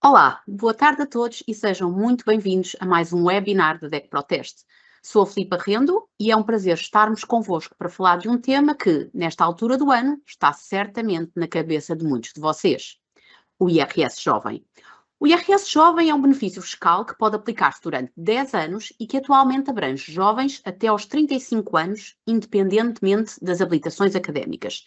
Olá, boa tarde a todos e sejam muito bem-vindos a mais um webinar da DEC Proteste. Sou a Filipa Rendo e é um prazer estarmos convosco para falar de um tema que, nesta altura do ano, está certamente na cabeça de muitos de vocês: o IRS Jovem. O IRS Jovem é um benefício fiscal que pode aplicar-se durante 10 anos e que atualmente abrange jovens até aos 35 anos, independentemente das habilitações académicas.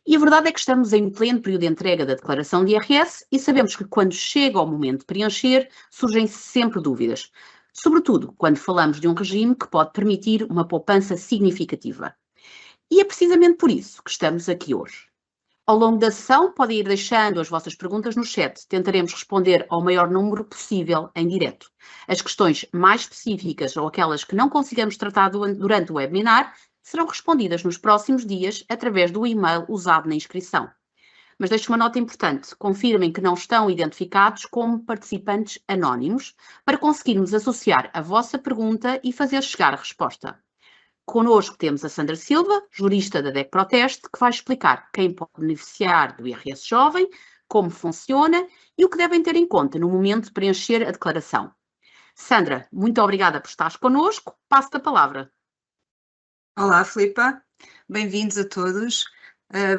E a verdade é que estamos em pleno período de entrega da declaração de IRS e sabemos que quando chega o momento de preencher, surgem sempre dúvidas, sobretudo quando falamos de um regime que pode permitir uma poupança significativa. E é precisamente por isso que estamos aqui hoje. Ao longo da sessão, podem ir deixando as vossas perguntas no chat. Tentaremos responder ao maior número possível em direto. As questões mais específicas ou aquelas que não consigamos tratar durante o webinar serão respondidas nos próximos dias através do e-mail usado na inscrição. Mas deixo uma nota importante: confirmem que não estão identificados como participantes anónimos para conseguirmos associar a vossa pergunta e fazer chegar a resposta. Connosco temos a Sandra Silva, jurista da DEC Proteste, que vai explicar quem pode beneficiar do IRS Jovem, como funciona e o que devem ter em conta no momento de preencher a declaração. Sandra, muito obrigada por estares connosco. Passo-te a palavra. Olá, Filipa. Bem-vindos a todos.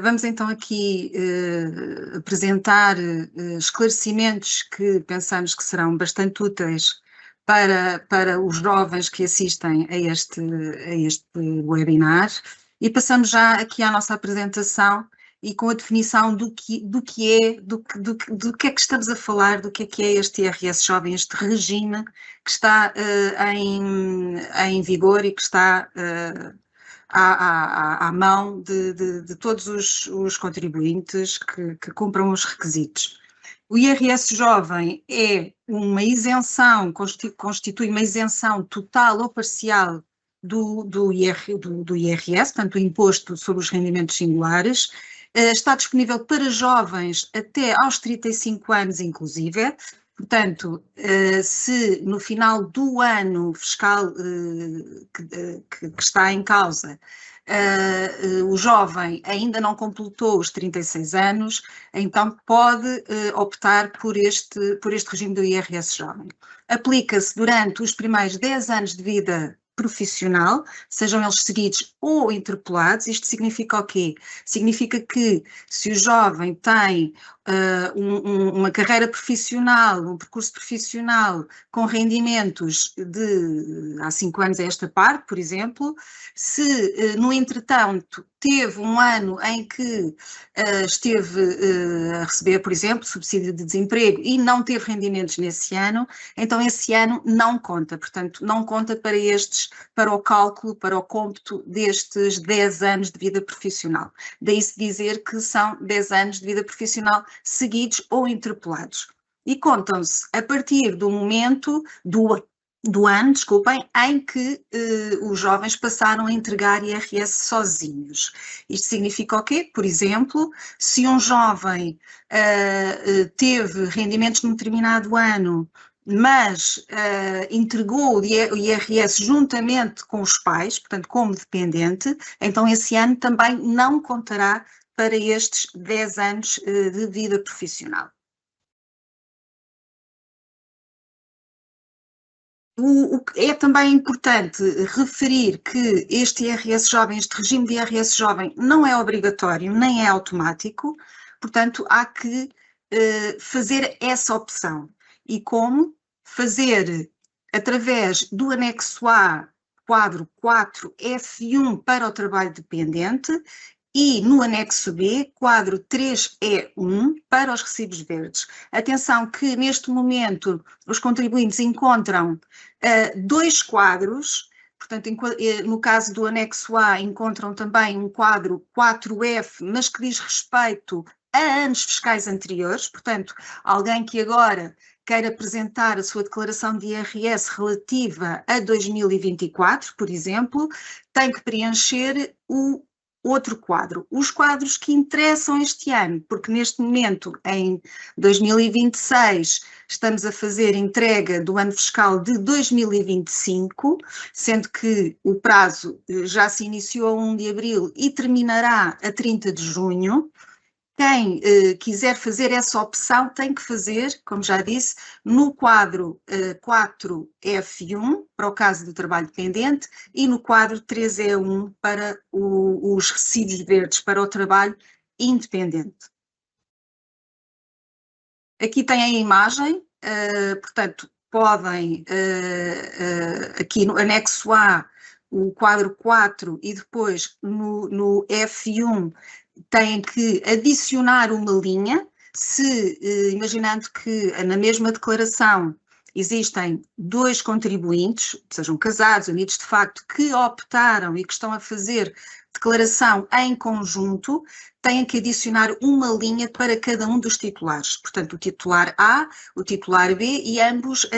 Vamos então aqui apresentar esclarecimentos que pensamos que serão bastante úteis para os jovens que assistem a este webinar, e passamos já aqui à nossa apresentação e com a definição do que é que estamos a falar, do que é este IRS Jovem, este regime que está em vigor e que está à mão de todos os contribuintes que cumpram os requisitos. O IRS Jovem é uma isenção, constitui uma isenção total ou parcial do IRS, portanto, o Imposto sobre os Rendimentos Singulares. Está disponível para jovens até aos 35 anos, inclusive. Portanto, se no final do ano fiscal que está em causa, o jovem ainda não completou os 36 anos, então pode optar por este regime do IRS Jovem. Aplica-se durante os primeiros 10 anos de vida profissional, sejam eles seguidos ou interpelados. Isto significa o quê? Significa que se o jovem tem uma carreira profissional, um percurso profissional com rendimentos de há 5 anos a esta parte, por exemplo, se no entretanto teve um ano em que esteve a receber, por exemplo, subsídio de desemprego e não teve rendimentos nesse ano, então esse ano não conta, portanto não conta para o cálculo, para o cômputo destes 10 anos de vida profissional. Daí-se dizer que são 10 anos de vida profissional seguidos ou interpelados. E contam-se a partir do momento do ano, desculpem, em que os jovens passaram a entregar IRS sozinhos. Isto significa o quê? Por exemplo, se um jovem teve rendimentos num determinado ano, mas entregou o IRS juntamente com os pais, portanto como dependente, então esse ano também não contará para estes 10 anos de vida profissional. É também importante referir que este IRS Jovem, este regime de IRS Jovem, não é obrigatório nem é automático, portanto há que fazer essa opção. E como? Fazer através do anexo A, quadro 4F1 para o trabalho dependente, e no anexo B, quadro 3E1 para os recibos verdes. Atenção que neste momento os contribuintes encontram dois quadros, portanto, no caso do anexo A encontram também um quadro 4F, mas que diz respeito a anos fiscais anteriores, portanto, alguém que agora queira apresentar a sua declaração de IRS relativa a 2024, por exemplo, tem que preencher o outro quadro, os quadros que interessam este ano, porque neste momento, em 2026, estamos a fazer entrega do ano fiscal de 2025, sendo que o prazo já se iniciou a 1 de abril e terminará a 30 de junho, Quem quiser fazer essa opção tem que fazer, como já disse, no quadro 4F1, para o caso do trabalho dependente, e no quadro 3E1 para os recibos verdes, para o trabalho independente. Aqui tem a imagem, portanto, podem, aqui no anexo A, o quadro 4 e depois no F1 têm que adicionar uma linha, imaginando que na mesma declaração existem dois contribuintes, sejam casados, unidos de facto, que optaram e que estão a fazer declaração em conjunto, têm que adicionar uma linha para cada um dos titulares. Portanto, o titular A, o titular B, e ambos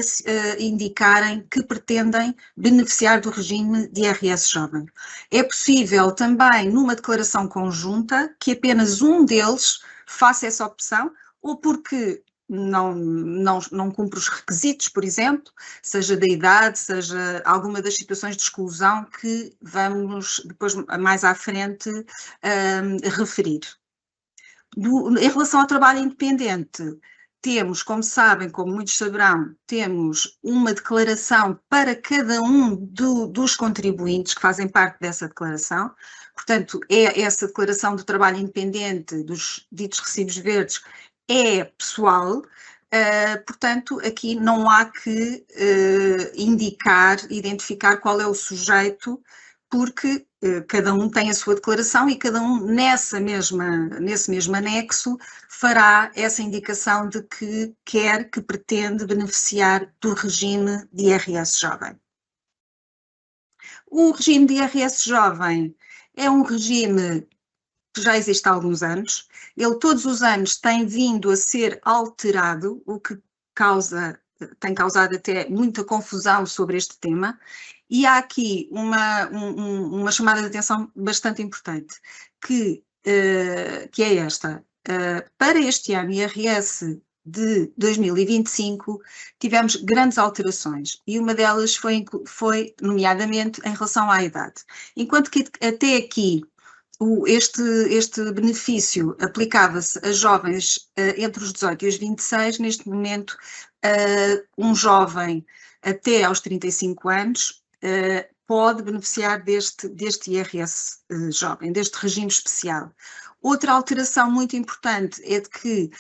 indicarem que pretendem beneficiar do regime de IRS jovem. É possível também, numa declaração conjunta, que apenas um deles faça essa opção, ou porque não cumpre os requisitos, por exemplo, seja da idade, seja alguma das situações de exclusão que vamos depois mais à frente referir. Em relação ao trabalho independente, temos, como sabem, como muitos saberão, temos uma declaração para cada um dos contribuintes que fazem parte dessa declaração. Portanto, essa declaração do trabalho independente, dos ditos recibos verdes, é pessoal, portanto, aqui não há que identificar qual é o sujeito, porque cada um tem a sua declaração e cada um nesse mesmo anexo fará essa indicação de que pretende beneficiar do regime de IRS jovem. O regime de IRS jovem é um regime que já existe há alguns anos. Ele todos os anos tem vindo a ser alterado, o que tem causado até muita confusão sobre este tema, e há aqui uma chamada de atenção bastante importante, que é esta. Para este ano, IRS de 2025, tivemos grandes alterações, e uma delas foi nomeadamente em relação à idade. Enquanto que até aqui este benefício aplicava-se a jovens entre os 18 e os 26, neste momento um jovem até aos 35 anos pode beneficiar deste IRS jovem, deste regime especial. Outra alteração muito importante é de que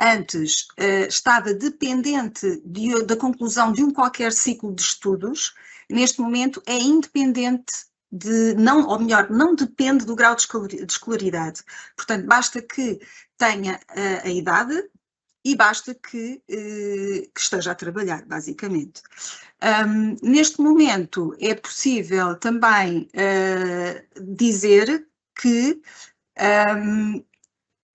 antes estava dependente da conclusão de qualquer ciclo de estudos, neste momento é independente não depende do grau de escolaridade. Portanto, basta que tenha a idade e basta que esteja a trabalhar, basicamente. Neste momento é possível também dizer que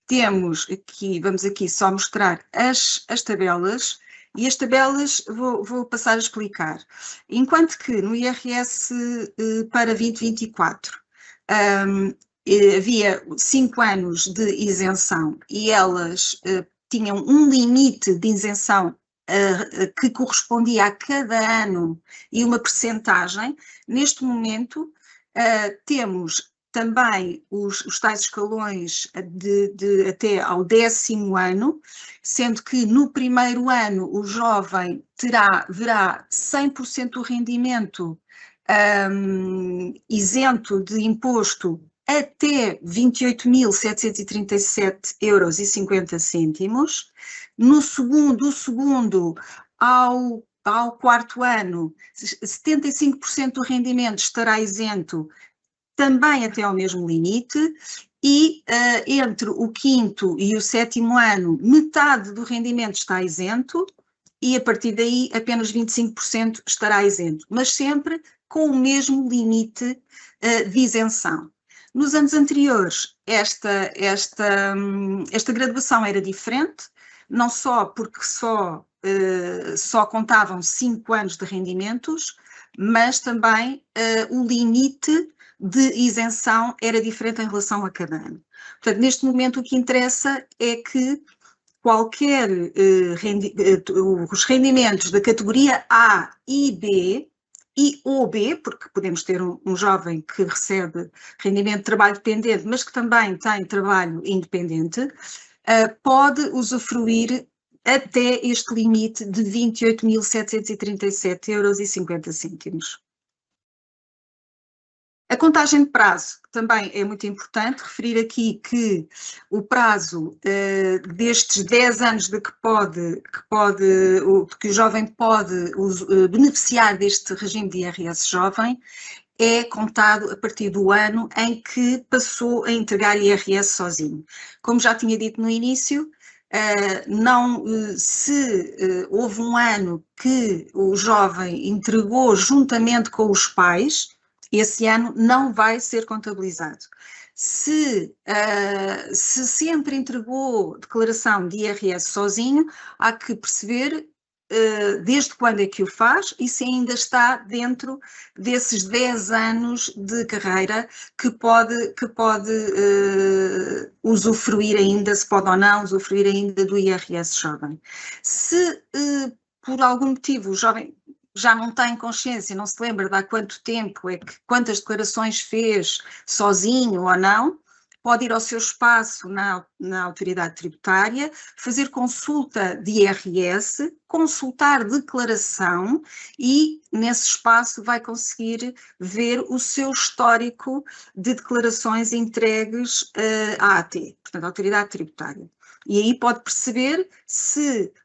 temos aqui, vamos aqui só mostrar as tabelas, e as tabelas vou passar a explicar. Enquanto que no IRS para 2024 havia 5 anos de isenção e elas tinham um limite de isenção que correspondia a cada ano e uma percentagem, neste momento temos também os tais escalões até ao 10º ano, sendo que no primeiro ano o jovem verá 100% do rendimento isento de imposto até 28.737,50 €. No segundo ao 4º ano, 75% do rendimento estará isento também até ao mesmo limite, e entre o 5º e o 7º ano, metade do rendimento está isento, e a partir daí apenas 25% estará isento, mas sempre com o mesmo limite de isenção. Nos anos anteriores, esta graduação era diferente, não só porque só contavam 5 anos de rendimentos, mas também o limite de isenção era diferente em relação a cada ano. Portanto, neste momento o que interessa é que os rendimentos da categoria A e B e ou B, porque podemos ter um jovem que recebe rendimento de trabalho dependente, mas que também tem trabalho independente, pode usufruir até este limite de 28.737,50 €. A contagem de prazo também é muito importante, referir aqui que o prazo destes 10 anos de que o jovem pode beneficiar deste regime de IRS jovem é contado a partir do ano em que passou a entregar IRS sozinho. Como já tinha dito no início, se houve um ano que o jovem entregou juntamente com os pais, esse ano não vai ser contabilizado. Se sempre entregou declaração de IRS sozinho, há que perceber desde quando é que o faz e se ainda está dentro desses 10 anos de carreira que pode usufruir ainda, se pode ou não usufruir ainda do IRS jovem. Se por algum motivo o jovem já não tem consciência, não se lembra de há quanto tempo quantas declarações fez sozinho ou não, pode ir ao seu espaço na autoridade tributária, fazer consulta de IRS, consultar declaração e nesse espaço vai conseguir ver o seu histórico de declarações entregues à AT, portanto, à autoridade tributária. E aí pode perceber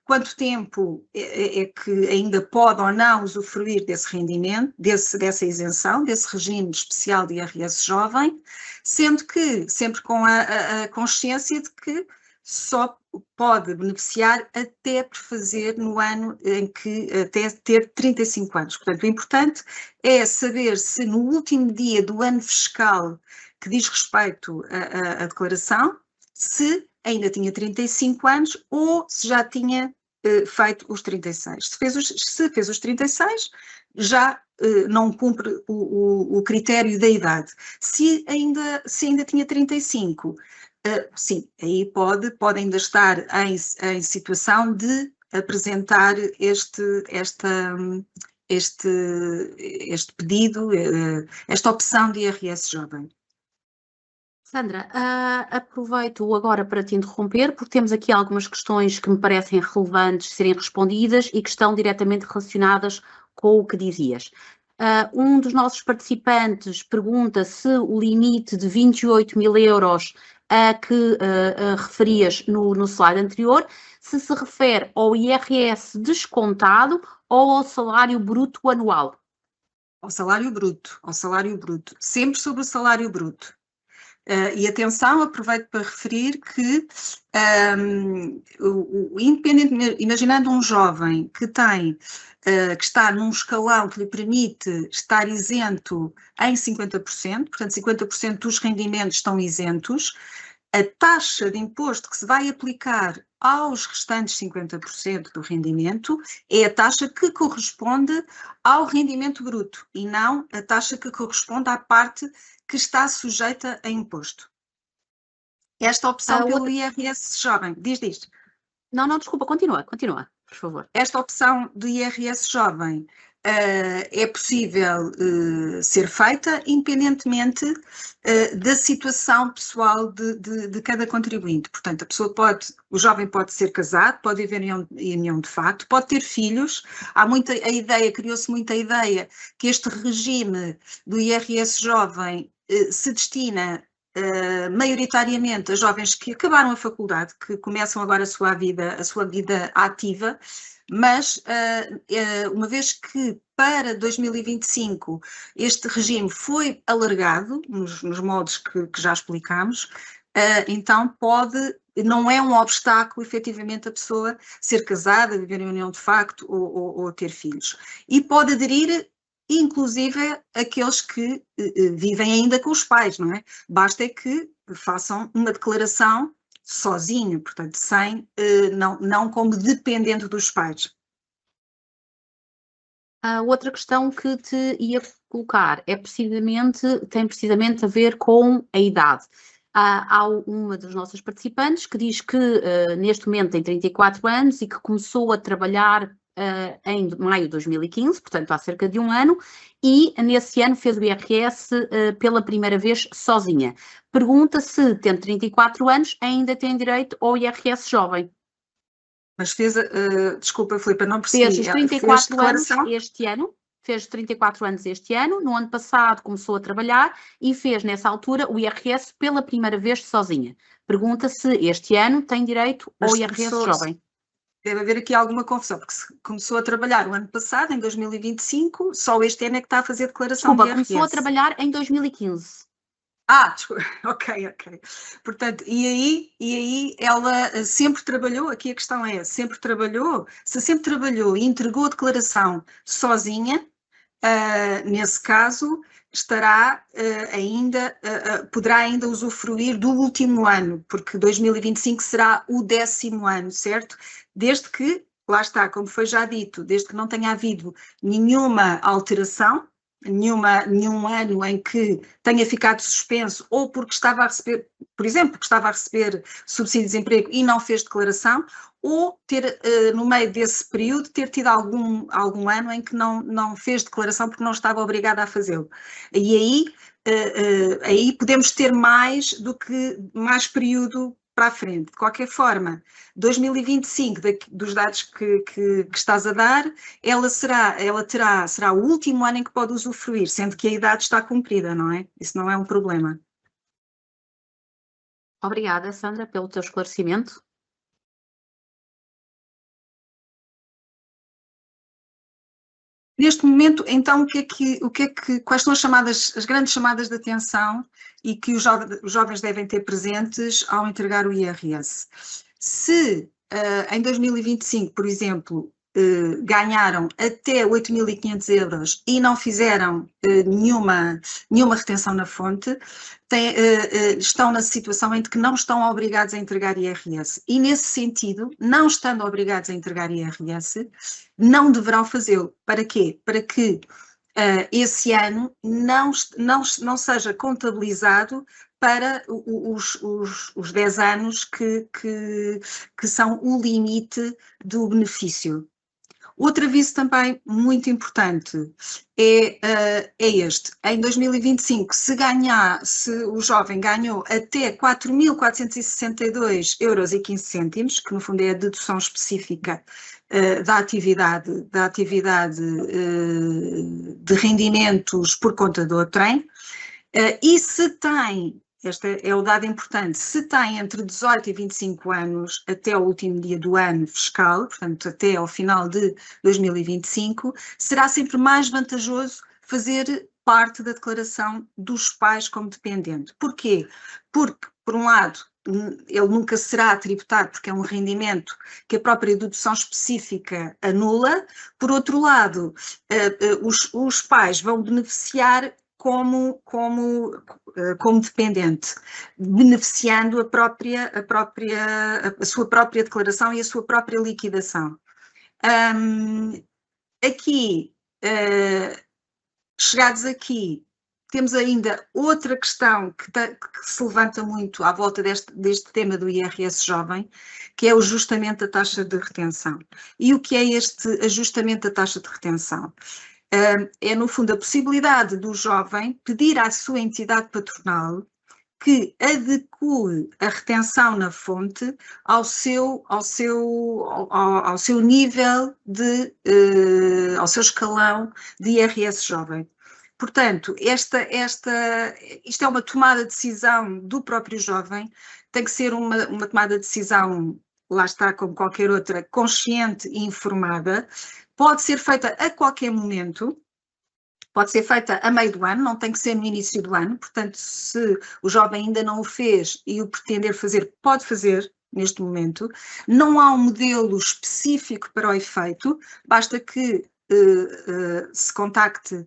quanto tempo é que ainda pode ou não usufruir desse rendimento, dessa isenção, desse regime especial de IRS jovem, sendo que sempre com a consciência de que só pode beneficiar até por fazer no ano em que até ter 35 anos. Portanto, o importante é saber se no último dia do ano fiscal que diz respeito à declaração, se ainda tinha 35 anos ou se já tinha feito os 36. Se fez os 36, já não cumpre o critério da idade. Se ainda tinha 35, sim, aí pode ainda estar em situação de apresentar este pedido, esta opção de IRS jovem. Sandra, aproveito agora para te interromper, porque temos aqui algumas questões que me parecem relevantes serem respondidas e que estão diretamente relacionadas com o que dizias. Um dos nossos participantes pergunta se o limite de 28.000 € a que referias no slide anterior, se refere ao IRS descontado ou ao salário bruto anual? Ao salário bruto, sempre sobre o salário bruto. E atenção, aproveito para referir que, independentemente, imaginando um jovem que está num escalão que lhe permite estar isento em 50%, portanto 50% dos rendimentos estão isentos, a taxa de imposto que se vai aplicar aos restantes 50% do rendimento é a taxa que corresponde ao rendimento bruto e não a taxa que corresponde à parte que está sujeita a imposto. Esta opção pelo IRS jovem, diz. Não, desculpa, continua, por favor. Esta opção do IRS jovem é possível ser feita independentemente da situação pessoal de cada contribuinte. Portanto, o jovem pode ser casado, pode haver união de facto, pode ter filhos. Criou-se muita ideia que este regime do IRS jovem se destina maioritariamente a jovens que acabaram a faculdade, que começam agora a sua vida ativa, mas uma vez que para 2025 este regime foi alargado, nos modos que já explicámos, então não é um obstáculo efetivamente a pessoa ser casada, viver em união de facto ou ter filhos. E pode aderir inclusive aqueles que vivem ainda com os pais, não é? Basta é que façam uma declaração sozinho, portanto, não como dependente dos pais. A outra questão que te ia colocar tem precisamente a ver com a idade. Há uma das nossas participantes que diz que neste momento tem 34 anos e que começou a trabalhar em maio de 2015, portanto há cerca de um ano, e nesse ano fez o IRS pela primeira vez sozinha. Pergunta se, tendo 34 anos, ainda tem direito ao IRS jovem. Mas fez, desculpa, Filipa, não percebi. Fez os 34 anos este ano. Fez 34 anos este ano, no ano passado começou a trabalhar e fez nessa altura o IRS pela primeira vez sozinha. Pergunta se este ano tem direito ao IRS jovem. Deve haver aqui alguma confusão, porque se começou a trabalhar o ano passado, em 2025, só este ano é que está a fazer declaração de IRS. Começou a trabalhar em 2015. Desculpa, ok. Portanto, e aí ela sempre trabalhou, aqui a questão é, sempre trabalhou? Se sempre trabalhou e entregou a declaração sozinha, nesse caso, estará poderá ainda usufruir do último ano, porque 2025 será o 10º ano, certo? Desde que, lá está, como foi já dito, desde que não tenha havido nenhuma alteração, nenhum ano em que tenha ficado suspenso, ou porque estava a receber, por exemplo, porque estava a receber subsídio de desemprego e não fez declaração, ou ter, no meio desse período, ter tido algum ano em que não fez declaração porque não estava obrigada a fazê-lo. E aí podemos ter mais período para a frente. De qualquer forma, 2025, dos dados que estás a dar, será o último ano em que pode usufruir, sendo que a idade está cumprida, não é? Isso não é um problema. Obrigada, Sandra, pelo teu esclarecimento. Neste momento, então, quais são as grandes chamadas de atenção e que os jovens devem ter presentes ao entregar o IRS? Se em 2025, por exemplo, ganharam até 8.500 euros e não fizeram nenhuma retenção na fonte, estão na situação em que não estão obrigados a entregar IRS. E, nesse sentido, não estando obrigados a entregar IRS, não deverão fazê-lo. Para quê? Para que esse ano não seja contabilizado para os 10 anos que são o limite do benefício. Outro aviso também muito importante é este. Em 2025, se o jovem ganhou até 4.462,15 euros, que no fundo é a dedução específica da atividade de rendimentos por conta do trem, e se tem, este é o dado importante, se tem entre 18 e 25 anos até o último dia do ano fiscal, portanto até ao final de 2025, será sempre mais vantajoso fazer parte da declaração dos pais como dependente. Porquê? Porque, por um lado, ele nunca será tributado porque é um rendimento que a própria dedução específica anula. Por outro lado, os pais vão beneficiar como dependente, beneficiando a sua própria declaração e a sua própria liquidação. Chegados aqui, temos ainda outra questão que se levanta muito à volta deste tema do IRS jovem, que é o ajustamento da taxa de retenção. E o que é este ajustamento da taxa de retenção? É, no fundo, a possibilidade do jovem pedir à sua entidade patronal que adeque a retenção na fonte ao seu nível ao seu escalão de IRS jovem. Portanto, isto é uma tomada de decisão do próprio jovem, tem que ser uma tomada de decisão, lá está, como qualquer outra, consciente e informada. Pode ser feita a qualquer momento, pode ser feita a meio do ano, não tem que ser no início do ano. Portanto, se o jovem ainda não o fez e o pretender fazer, pode fazer neste momento. Não há um modelo específico para o efeito, basta que se contacte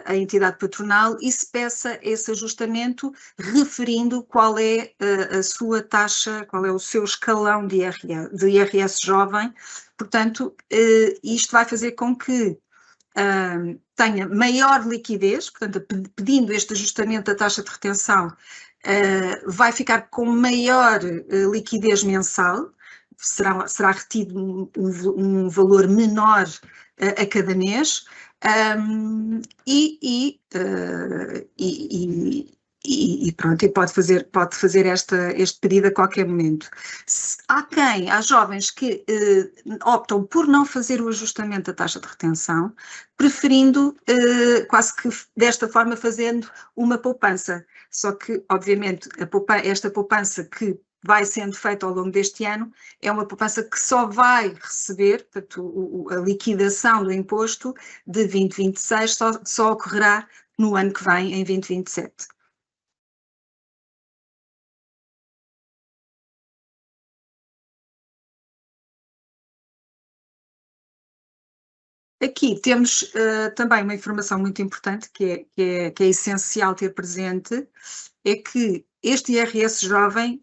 a entidade patronal e se peça esse ajustamento referindo qual é a sua taxa, qual é o seu escalão de IRS jovem. Portanto, isto vai fazer com que tenha maior liquidez, portanto, pedindo este ajustamento da taxa de retenção, vai ficar com maior liquidez mensal, será retido um valor menor a cada mês, e pronto, e pode fazer este pedido a qualquer momento. Há jovens que optam por não fazer o ajustamento da taxa de retenção, preferindo quase que desta forma fazendo uma poupança. Só que, obviamente, esta poupança que vai sendo feita ao longo deste ano é uma poupança que só vai receber, portanto, a liquidação do imposto de 2026 só ocorrerá no ano que vem, em 2027. Aqui temos também uma informação muito importante que é essencial ter presente, é que este IRS jovem,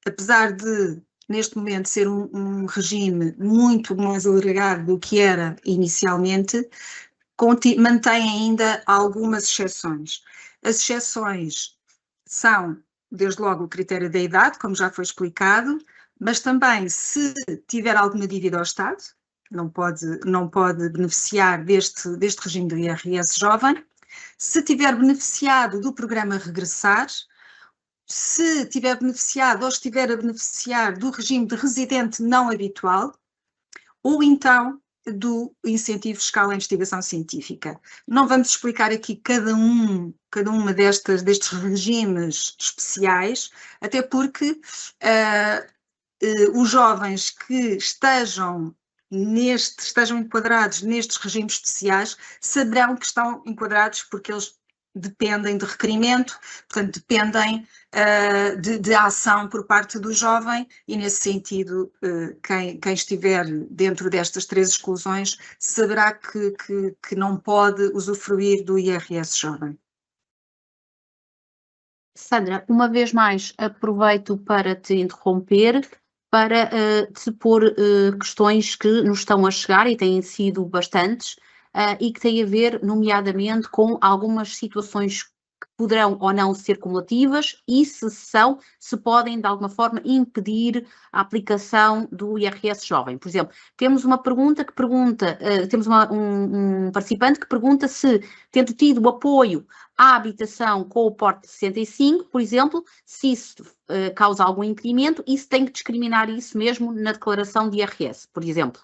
apesar de neste momento ser um regime muito mais alargado do que era inicialmente, mantém ainda algumas exceções. As exceções são, desde logo, o critério da idade, como já foi explicado, mas também se tiver alguma dívida ao Estado, não pode beneficiar deste regime do IRS jovem. Se tiver beneficiado do programa Regressar, se tiver beneficiado ou estiver a beneficiar do regime de residente não habitual, ou então do incentivo fiscal à investigação científica. Não vamos explicar aqui cada uma destes regimes especiais, até porque os jovens que estejam enquadrados nestes regimes especiais saberão que estão enquadrados porque eles dependem de requerimento, portanto, dependem de ação por parte do jovem e, nesse sentido, quem estiver dentro destas 3 exclusões saberá que não pode usufruir do IRS jovem. Sandra, uma vez mais aproveito para te interromper para te pôr questões que nos estão a chegar e têm sido bastantes e que têm a ver, nomeadamente, com algumas situações que poderão ou não ser cumulativas e se podem, de alguma forma, impedir a aplicação do IRS jovem. Por exemplo, temos uma pergunta que pergunta, temos um participante que pergunta se, tendo tido o apoio à habitação com o porte de 65, por exemplo, se isso causa algum impedimento e se tem que discriminar isso mesmo na declaração de IRS, por exemplo.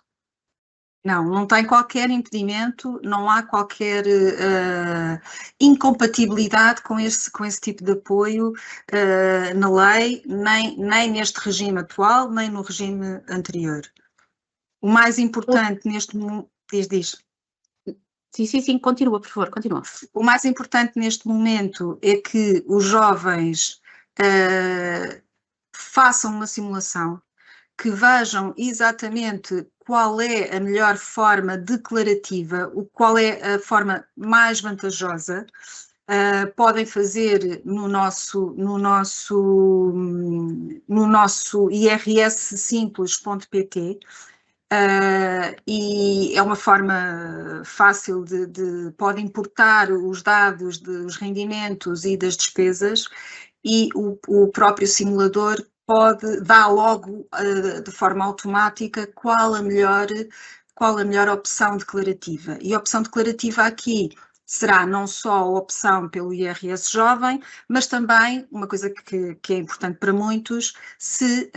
Não tem qualquer impedimento, não há qualquer incompatibilidade com esse tipo de apoio na lei, nem neste regime atual, nem no regime anterior. O mais importante neste momento... Diz. Sim, continua, por favor, continua. O mais importante neste momento é que os jovens façam uma simulação, que vejam exatamente qual é a melhor forma declarativa, qual é a forma mais vantajosa. Podem fazer no nosso irs-simples.pt. E é uma forma fácil pode importar os dados dos rendimentos e das despesas e o próprio simulador dar logo de forma automática qual a melhor opção declarativa. E a opção declarativa aqui será não só a opção pelo IRS jovem, mas também, uma coisa que é importante para muitos, se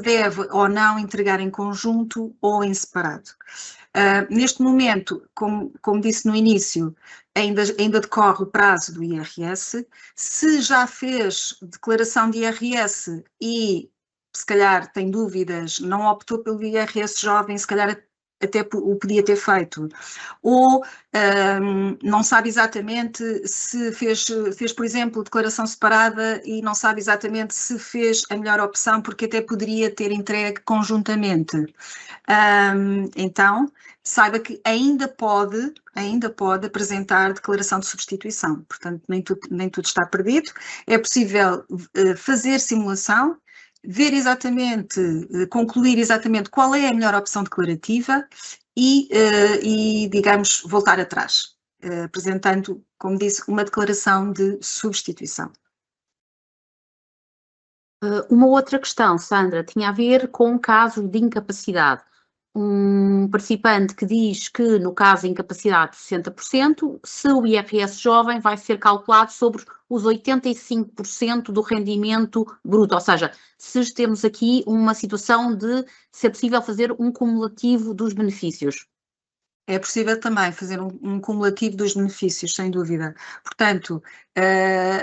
deve ou não entregar em conjunto ou em separado. Neste momento, como disse no início, ainda decorre o prazo do IRS. Se já fez declaração de IRS e se calhar tem dúvidas, não optou pelo IRS jovem, se calhar até o podia ter feito, ou não sabe exatamente se fez, por exemplo, declaração separada e não sabe exatamente se fez a melhor opção, porque até poderia ter entregue conjuntamente. Então, saiba que ainda pode apresentar declaração de substituição, portanto, nem tudo está perdido. É possível fazer simulação, ver exatamente, concluir exatamente qual é a melhor opção declarativa e digamos, voltar atrás, apresentando, como disse, uma declaração de substituição. Uma outra questão, Sandra, tinha a ver com casos de incapacidade. Um participante que diz que, no caso de incapacidade de 60%, se o IRS jovem vai ser calculado sobre os 85% do rendimento bruto, ou seja, se temos aqui uma situação de ser possível fazer um cumulativo dos benefícios. É possível também fazer um cumulativo dos benefícios, sem dúvida. Portanto,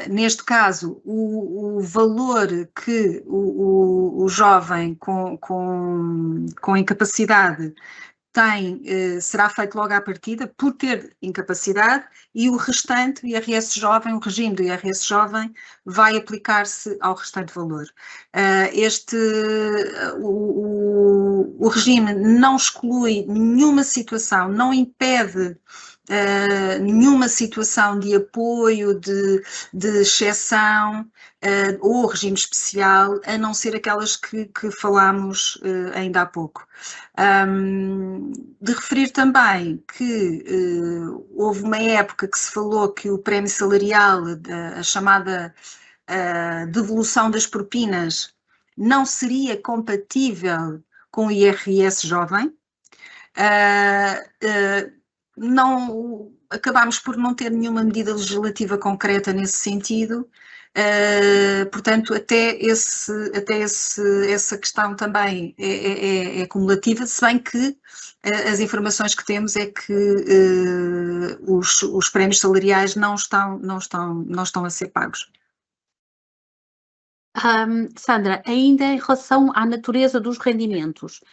neste caso, o valor que o jovem com incapacidade tem, será feito logo à partida por ter incapacidade e o restante, o IRS jovem, o regime do IRS jovem vai aplicar-se ao restante valor. O regime não exclui nenhuma situação, não impede nenhuma situação de apoio, de exceção ou regime especial, a não ser aquelas que falámos ainda há pouco. De referir também que houve uma época que se falou que o prémio salarial, a chamada devolução das propinas, não seria compatível com o IRS jovem. Não, acabámos por não ter nenhuma medida legislativa concreta nesse sentido, portanto, até essa questão também é cumulativa, se bem que as informações que temos é que os prémios salariais não estão a ser pagos. Sandra, ainda em relação à natureza dos rendimentos,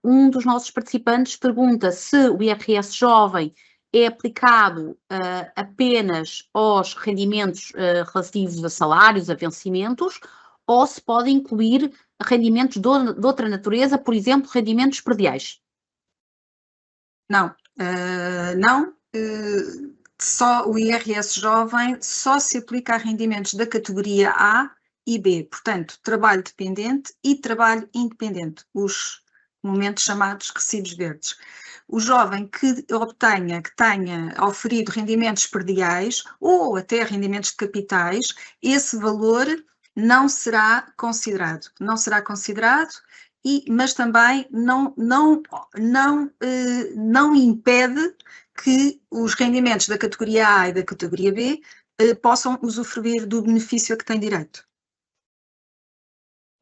um dos nossos participantes pergunta se o IRS jovem é aplicado apenas aos rendimentos relativos a salários, a vencimentos, ou se pode incluir rendimentos de outra natureza, por exemplo, rendimentos prediais. Não, só o IRS jovem só se aplica a rendimentos da categoria A e B, portanto, trabalho dependente e trabalho independente, os comumente chamados recibos verdes. O jovem que tenha oferido rendimentos prediais ou até rendimentos de capitais, esse valor não será considerado, mas também não impede que os rendimentos da categoria A e da categoria B possam usufruir do benefício a que têm direito.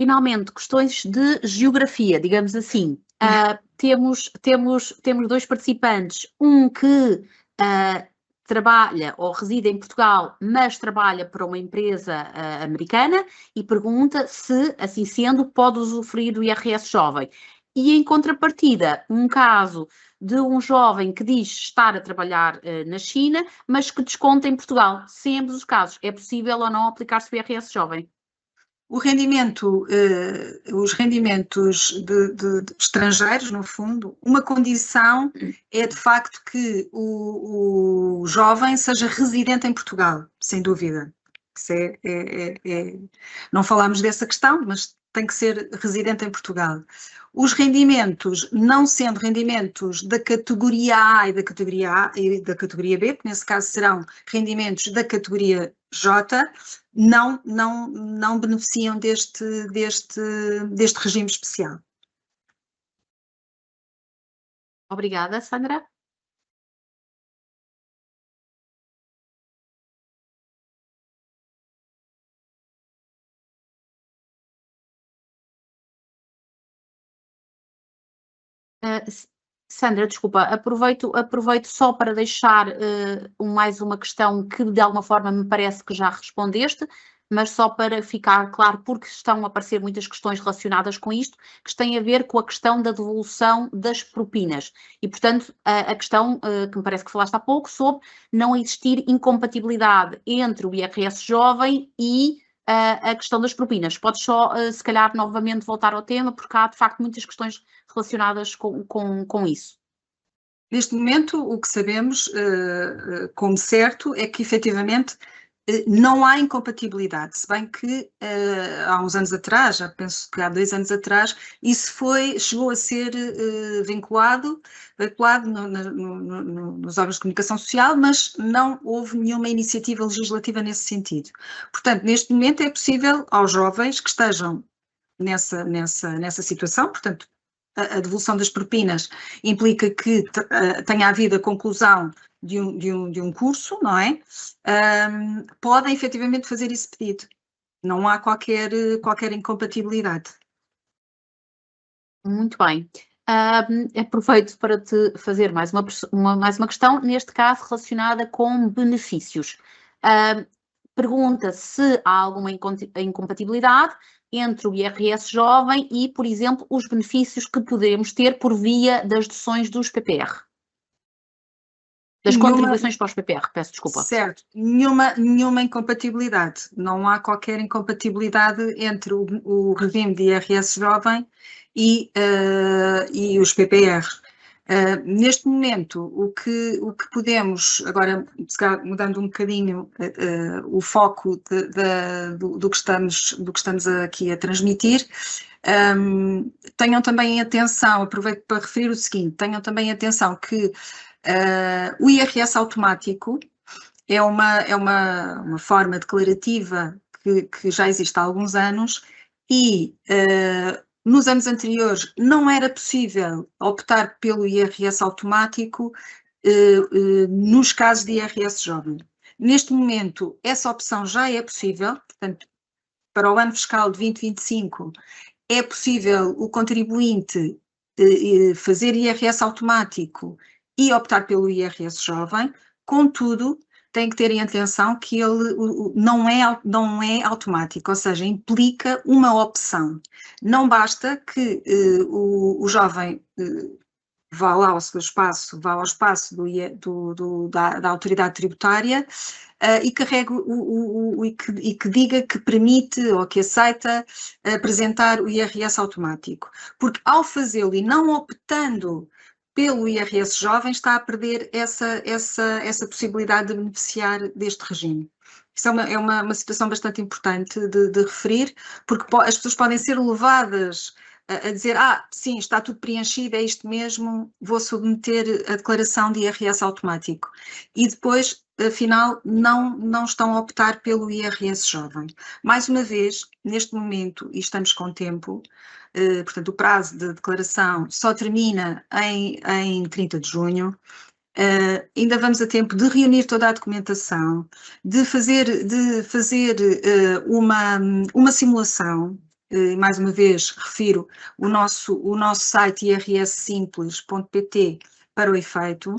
Finalmente, questões de geografia, digamos assim. Temos dois participantes, um que trabalha ou reside em Portugal, mas trabalha para uma empresa americana e pergunta se, assim sendo, pode usufruir do IRS jovem. E em contrapartida, um caso de um jovem que diz estar a trabalhar na China, mas que desconta em Portugal. Se em ambos os casos é possível ou não aplicar-se o IRS jovem. Os rendimentos de estrangeiros, no fundo, uma condição é de facto que o jovem seja residente em Portugal, sem dúvida. Não falámos dessa questão, mas tem que ser residente em Portugal. Os rendimentos, não sendo rendimentos da categoria A e da categoria B, que nesse caso serão rendimentos da categoria J, não beneficiam deste regime especial. Obrigada, Sandra. Sandra, desculpa, aproveito só para deixar mais uma questão que de alguma forma me parece que já respondeste, mas só para ficar claro, porque estão a aparecer muitas questões relacionadas com isto, que têm a ver com a questão da devolução das propinas. E, portanto, a questão que me parece que falaste há pouco, sobre não existir incompatibilidade entre o IRS jovem e a questão das propinas. Podes só, se calhar, novamente voltar ao tema, porque há, de facto, muitas questões relacionadas com isso. Neste momento, o que sabemos como certo é que, efetivamente, não há incompatibilidade, se bem que há uns anos atrás, já penso que há 2 anos atrás, isso chegou a ser vinculado nos órgãos de comunicação social, mas não houve nenhuma iniciativa legislativa nesse sentido. Portanto, neste momento é possível aos jovens que estejam nessa situação, portanto, a devolução das propinas implica que tenha havido a conclusão de um curso, não é? Podem efetivamente fazer esse pedido. Não há qualquer incompatibilidade. Muito bem. Aproveito para te fazer mais uma questão, neste caso relacionada com benefícios. Pergunta se há alguma incompatibilidade entre o IRS jovem e, por exemplo, os benefícios que podemos ter por via das deduções dos PPR. Das contribuições para os PPR, peço desculpa. Certo, nenhuma incompatibilidade. Não há qualquer incompatibilidade entre o regime de IRS jovem e os PPR. Neste momento, o que podemos, agora mudando um bocadinho o foco do que estamos aqui a transmitir, tenham também atenção, aproveito para referir o seguinte, tenham também atenção que o IRS automático é uma forma declarativa que já existe há alguns anos e nos anos anteriores não era possível optar pelo IRS automático nos casos de IRS jovem. Neste momento, essa opção já é possível, portanto, para o ano fiscal de 2025, é possível o contribuinte fazer IRS automático e optar pelo IRS jovem, contudo, tem que ter em atenção que ele não é automático, ou seja, implica uma opção. Não basta que o jovem vá lá ao seu espaço, vá ao espaço da autoridade tributária e carregue e que diga que permite ou que aceita apresentar o IRS automático. Porque ao fazê-lo e não optando pelo IRS jovem, está a perder essa possibilidade de beneficiar deste regime. Isso é uma situação bastante importante de referir, porque as pessoas podem ser levadas a dizer, sim, está tudo preenchido, é isto mesmo, vou submeter a declaração de IRS automático. E depois, afinal, não estão a optar pelo IRS jovem. Mais uma vez, neste momento, e estamos com tempo, portanto, o prazo de declaração só termina em 30 de junho, ainda vamos a tempo de reunir toda a documentação, de fazer uma simulação. Mais uma vez, refiro o nosso site irssimples.pt para o efeito,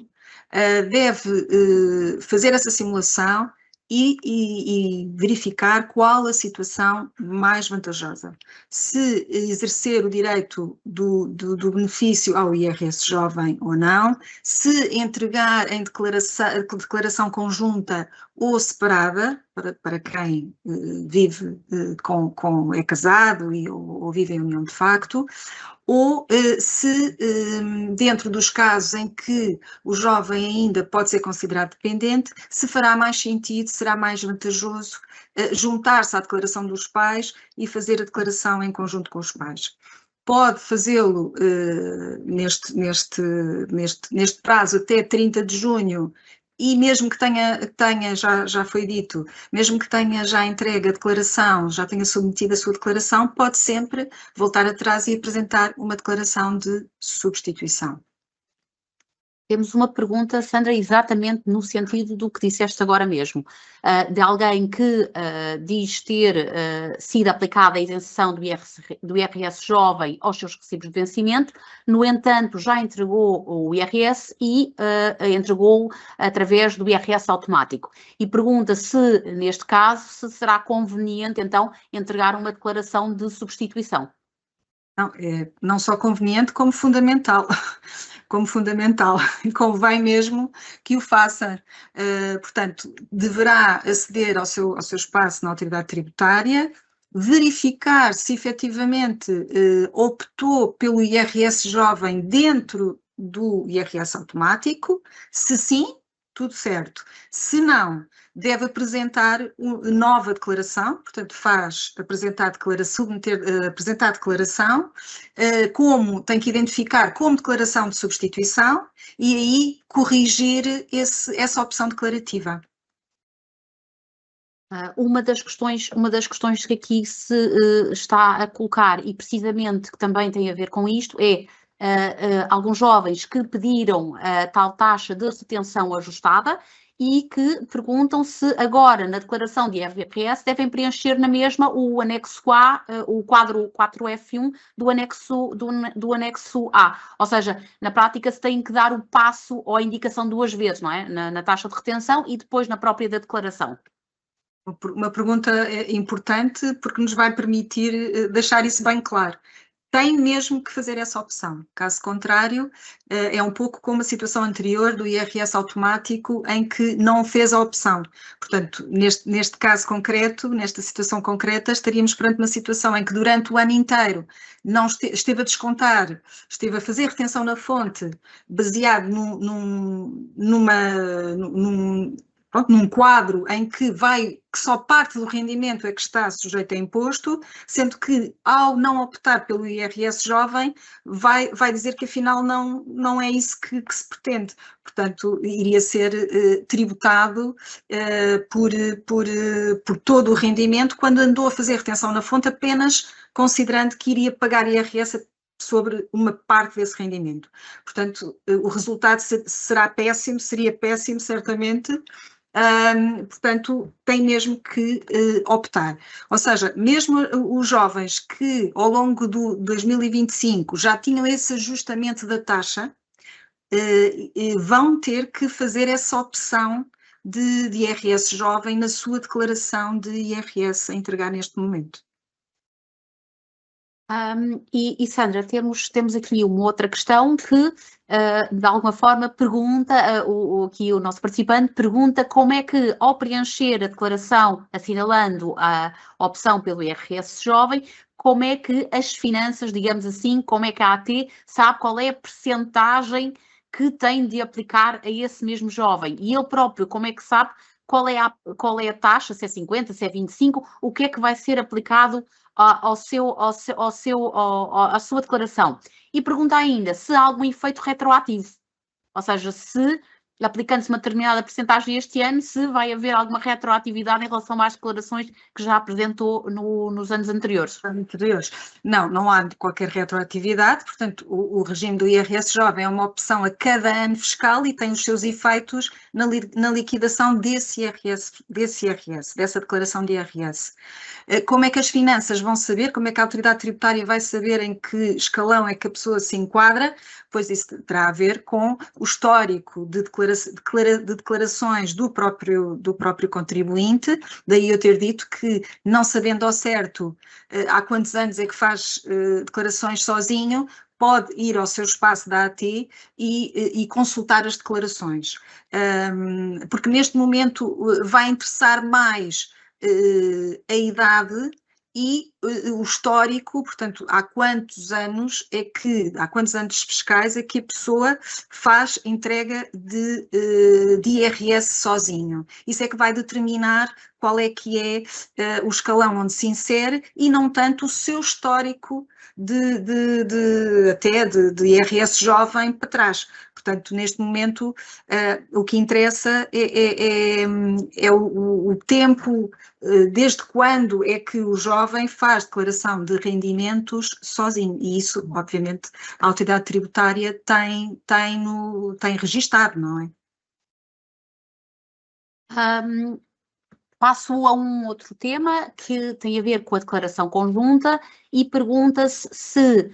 deve fazer essa simulação e verificar qual a situação mais vantajosa. Se exercer o direito do benefício ao IRS jovem ou não, se entregar em declaração conjunta ou separada, para quem vive é casado ou vive em união de facto, ou se dentro dos casos em que o jovem ainda pode ser considerado dependente, se fará mais sentido, será mais vantajoso juntar-se à declaração dos pais e fazer a declaração em conjunto com os pais. Pode fazê-lo neste prazo até 30 de junho, e mesmo que tenha já foi dito, mesmo que tenha já entregue a declaração, já tenha submetido a sua declaração, pode sempre voltar atrás e apresentar uma declaração de substituição. Temos uma pergunta, Sandra, exatamente no sentido do que disseste agora mesmo, de alguém que diz ter sido aplicada a isenção do IRS jovem aos seus recibos de vencimento, no entanto já entregou o IRS e entregou através do IRS automático. E pergunta se, neste caso, se será conveniente então entregar uma declaração de substituição. Não só conveniente, como fundamental. Convém mesmo que o faça. Portanto, deverá aceder ao seu espaço na autoridade tributária, verificar se efetivamente optou pelo IRS jovem dentro do IRS automático, se sim, tudo certo. Se não, deve apresentar nova declaração, portanto apresentar a declaração, como tem que identificar como declaração de substituição e aí corrigir essa opção declarativa. Uma das questões que aqui se está a colocar, e precisamente que também tem a ver com isto, é alguns jovens que pediram a tal taxa de retenção ajustada e que perguntam se agora, na declaração de IRS, devem preencher na mesma o anexo A, o quadro 4F1 do anexo A. Ou seja, na prática se tem que dar o passo ou a indicação duas vezes, não é? Na taxa de retenção e depois na própria da declaração. Uma pergunta importante, porque nos vai permitir deixar isso bem claro. Tem mesmo que fazer essa opção. Caso contrário, é um pouco como a situação anterior do IRS automático, em que não fez a opção. Portanto, neste caso concreto, nesta situação concreta, estaríamos perante uma situação em que durante o ano inteiro não esteve a descontar, esteve a fazer retenção na fonte, baseado num quadro em que só parte do rendimento é que está sujeito a imposto, sendo que, ao não optar pelo IRS jovem, vai dizer que afinal não é isso que se pretende. Portanto, iria ser tributado por todo o rendimento quando andou a fazer retenção na fonte, apenas considerando que iria pagar IRS sobre uma parte desse rendimento. Portanto, o resultado seria péssimo, certamente. Portanto, tem mesmo que optar. Ou seja, mesmo os jovens que ao longo do 2025 já tinham esse ajustamento da taxa, vão ter que fazer essa opção de IRS jovem na sua declaração de IRS a entregar neste momento. E Sandra, temos aqui uma outra questão que, de alguma forma, pergunta, aqui o nosso participante pergunta como é que, ao preencher a declaração assinalando a opção pelo IRS jovem, como é que as finanças, digamos assim, como é que a AT sabe qual é a percentagem que tem de aplicar a esse mesmo jovem? E ele próprio, como é que sabe qual é a taxa, se é 50, se é 25, o que é que vai ser aplicado à sua declaração? E pergunta ainda se há algum efeito retroativo, ou seja, se aplicando-se uma determinada percentagem este ano, se vai haver alguma retroatividade em relação às declarações que já apresentou nos anos anteriores. Não há qualquer retroatividade, portanto, o regime do IRS jovem é uma opção a cada ano fiscal e tem os seus efeitos na liquidação desse IRS, dessa declaração de IRS. Como é que as finanças vão saber, como é que a autoridade tributária vai saber em que escalão é que a pessoa se enquadra? Pois isso terá a ver com o histórico de declarações do próprio contribuinte, daí eu ter dito que, não sabendo ao certo há quantos anos é que faz declarações sozinho, pode ir ao seu espaço da AT e consultar as declarações. Porque neste momento vai interessar mais a idade e o histórico, portanto, há quantos anos fiscais é que a pessoa faz entrega de IRS sozinho. Isso é que vai determinar qual é que é o escalão onde se insere e não tanto o seu histórico de IRS jovem para trás. Portanto, neste momento, o que interessa é o tempo, desde quando é que o jovem faz declaração de rendimentos sozinho. E isso, obviamente, a autoridade tributária tem registado, não é? Passo a um outro tema que tem a ver com a declaração conjunta e pergunta-se se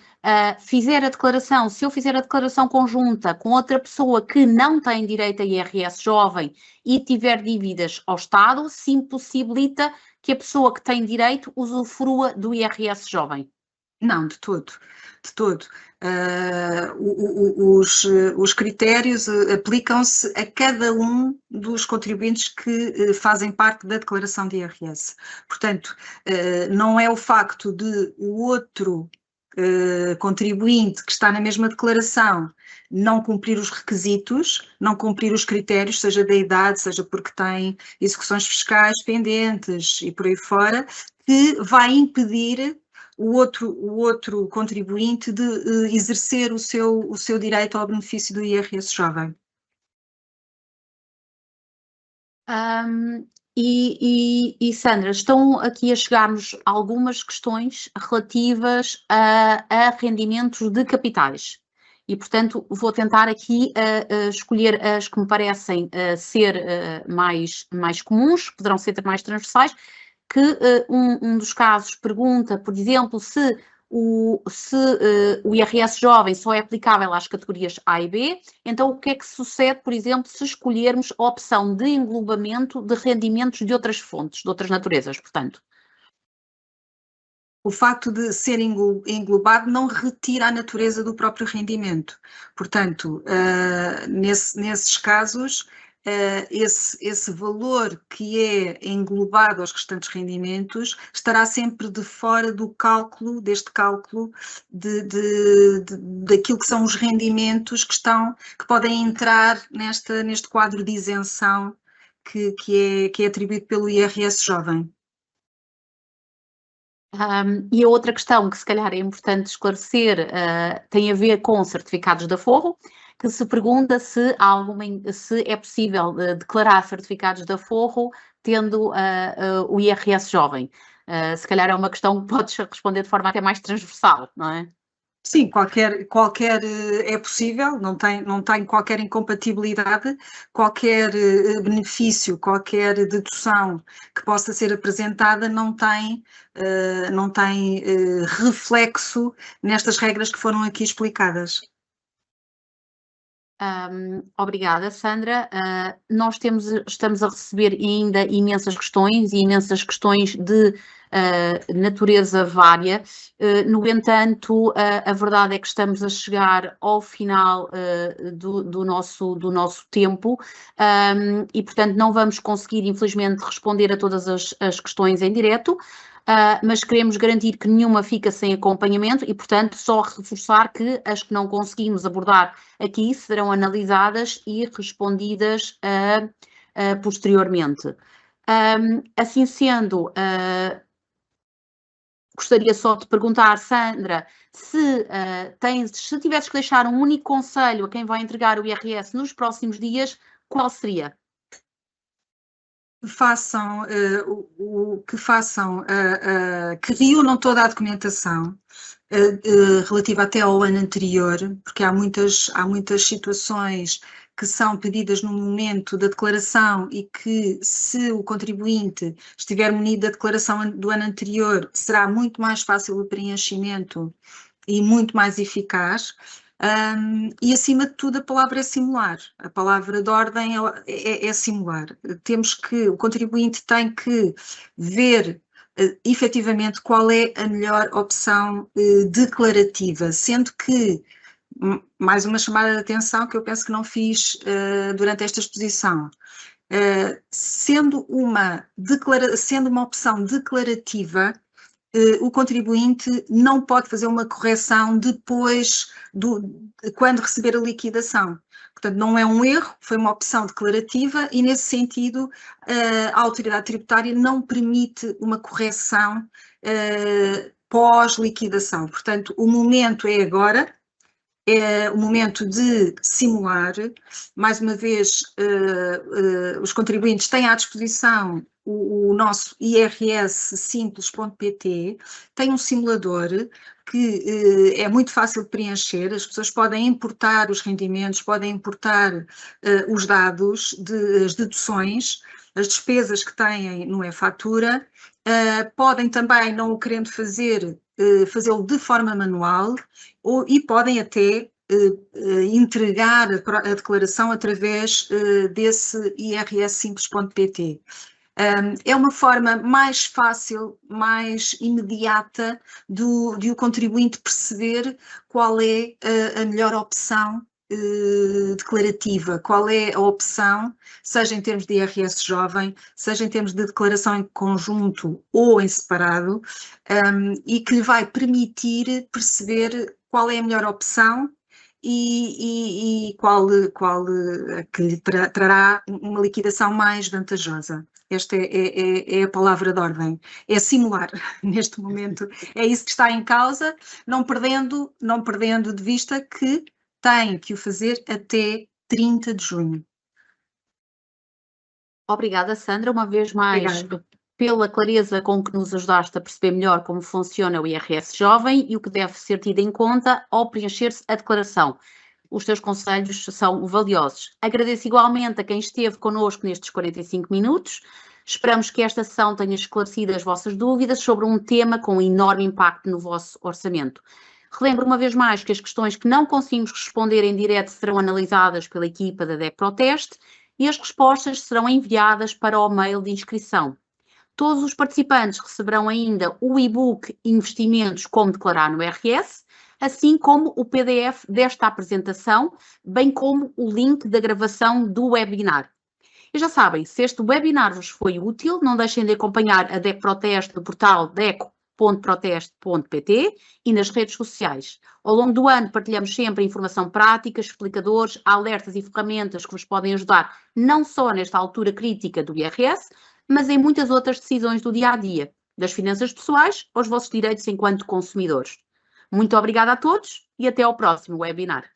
eu fizer a declaração conjunta com outra pessoa que não tem direito a IRS jovem e tiver dívidas ao Estado, se impossibilita que a pessoa que tem direito usufrua do IRS jovem. Não, de todo. Os critérios aplicam-se a cada um dos contribuintes que fazem parte da declaração de IRS. Portanto, não é o facto de o outro contribuinte que está na mesma declaração não cumprir os requisitos, não cumprir os critérios, seja da idade, seja porque tem execuções fiscais pendentes e por aí fora, que vai impedir o outro contribuinte de exercer o seu direito ao benefício do IRS jovem. E Sandra, estão aqui a chegar-nos algumas questões relativas a rendimentos de capitais. E, portanto, vou tentar aqui escolher as que me parecem ser mais comuns, poderão ser mais transversais, que um dos casos pergunta, por exemplo, se o IRS jovem só é aplicável às categorias A e B, então o que é que sucede, por exemplo, se escolhermos a opção de englobamento de rendimentos de outras fontes, de outras naturezas, portanto? O facto de ser englobado não retira a natureza do próprio rendimento. Portanto, nesses casos, esse valor que é englobado aos restantes rendimentos estará sempre de fora deste cálculo daquilo que são os rendimentos que podem entrar neste quadro de isenção que é atribuído pelo IRS jovem. E a outra questão que se calhar é importante esclarecer tem a ver com certificados de aforro, que se pergunta se é possível declarar certificados de aforro tendo o IRS jovem. Se calhar é uma questão que podes responder de forma até mais transversal, não é? Sim, qualquer é possível, não tem qualquer incompatibilidade, qualquer benefício, qualquer dedução que possa ser apresentada não tem reflexo nestas regras que foram aqui explicadas. Obrigada, Sandra. Nós estamos a receber ainda imensas questões e imensas questões de natureza vária. No entanto, a verdade é que estamos a chegar ao final do nosso tempo e, portanto, não vamos conseguir, infelizmente, responder a todas as questões em direto. Mas queremos garantir que nenhuma fica sem acompanhamento e, portanto, só reforçar que as que não conseguimos abordar aqui serão analisadas e respondidas posteriormente. Assim sendo, gostaria só de perguntar, Sandra, se tivesses que deixar um único conselho a quem vai entregar o IRS nos próximos dias, qual seria? Que reúnam toda a documentação relativa até ao ano anterior, porque há muitas situações que são pedidas no momento da declaração e que, se o contribuinte estiver munido da declaração do ano anterior, será muito mais fácil o preenchimento e muito mais eficaz. E, acima de tudo, a palavra é similar. A palavra de ordem é similar. O contribuinte tem que ver efetivamente qual é a melhor opção declarativa, sendo que, mais uma chamada de atenção que eu penso que não fiz durante esta exposição, sendo uma opção declarativa, o contribuinte não pode fazer uma correção depois quando receber a liquidação. Portanto, não é um erro, foi uma opção declarativa e, nesse sentido, a autoridade tributária não permite uma correção pós-liquidação. Portanto, o momento é agora, é o momento de simular. Mais uma vez, os contribuintes têm à disposição o nosso irs-simples.pt, tem um simulador que é muito fácil de preencher, as pessoas podem importar os rendimentos, podem importar os dados, as deduções, as despesas que têm no e-fatura, podem também, não o querendo fazê-lo de forma manual, e podem até entregar a declaração através desse irs-simples.pt. É uma forma mais fácil, mais imediata de o contribuinte perceber qual é a melhor opção declarativa, qual é a opção, seja em termos de IRS jovem, seja em termos de declaração em conjunto ou em separado, e que lhe vai permitir perceber qual é a melhor opção e qual que lhe trará uma liquidação mais vantajosa. Esta é a palavra de ordem, é simular neste momento, é isso que está em causa, não perdendo de vista que tem que o fazer até 30 de junho. Obrigada, Sandra, uma vez mais. Obrigada. Pela clareza com que nos ajudaste a perceber melhor como funciona o IRS jovem e o que deve ser tido em conta ao preencher-se a declaração. Os teus conselhos são valiosos. Agradeço igualmente a quem esteve connosco nestes 45 minutos. Esperamos que esta sessão tenha esclarecido as vossas dúvidas sobre um tema com enorme impacto no vosso orçamento. Relembro uma vez mais que as questões que não conseguimos responder em direto serão analisadas pela equipa da DEC Proteste e as respostas serão enviadas para o mail de inscrição. Todos os participantes receberão ainda o e-book Investimentos como declarar no IRS, assim como o PDF desta apresentação, bem como o link da gravação do webinar. E já sabem, se este webinar vos foi útil, não deixem de acompanhar a DEC Proteste no portal deco.proteste.pt e nas redes sociais. Ao longo do ano partilhamos sempre informação prática, explicadores, alertas e ferramentas que vos podem ajudar não só nesta altura crítica do IRS, mas em muitas outras decisões do dia-a-dia, das finanças pessoais aos vossos direitos enquanto consumidores. Muito obrigada a todos e até ao próximo webinar.